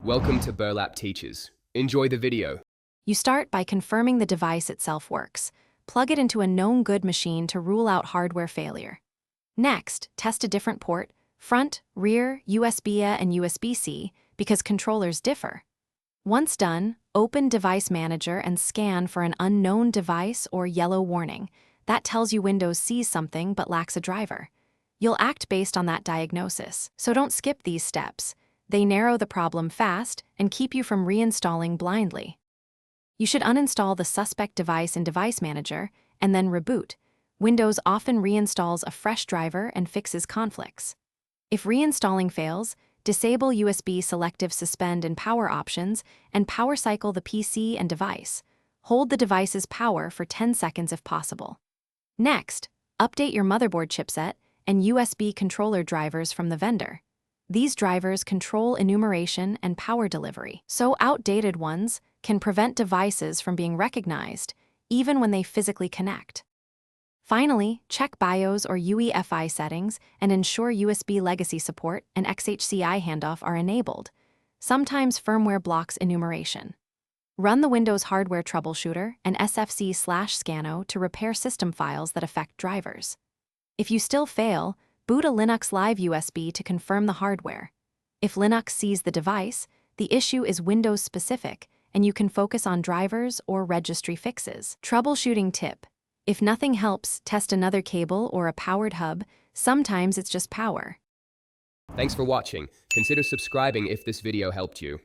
Welcome to Burlap Teachers. Enjoy the video. You start by confirming the device itself works. Plug it into a known good machine to rule out hardware failure. Next, test a different port, front, rear, USB-A and USB-C, because controllers differ. Once done, open Device Manager and scan for an unknown device or yellow warning. That tells you Windows sees something but lacks a driver. You'll act based on that diagnosis, so don't skip these steps. They narrow the problem fast and keep you from reinstalling blindly. You should uninstall the suspect device in Device Manager and then reboot. Windows often reinstalls a fresh driver and fixes conflicts. If reinstalling fails, disable USB selective suspend and power options and power cycle the PC and device. Hold the device's power for 10 seconds if possible. Next, update your motherboard chipset and USB controller drivers from the vendor. These drivers control enumeration and power delivery, so outdated ones can prevent devices from being recognized, even when they physically connect. Finally, check BIOS or UEFI settings and ensure USB legacy support and XHCI handoff are enabled. Sometimes firmware blocks enumeration. Run the Windows Hardware Troubleshooter and SFC/Scano to repair system files that affect drivers. If you still fail, boot a Linux Live USB to confirm the hardware. If Linux sees the device, the issue is Windows-specific, and you can focus on drivers or registry fixes. Troubleshooting tip: if nothing helps, test another cable or a powered hub. Sometimes it's just power. Thanks for watching. Consider subscribing if this video helped you.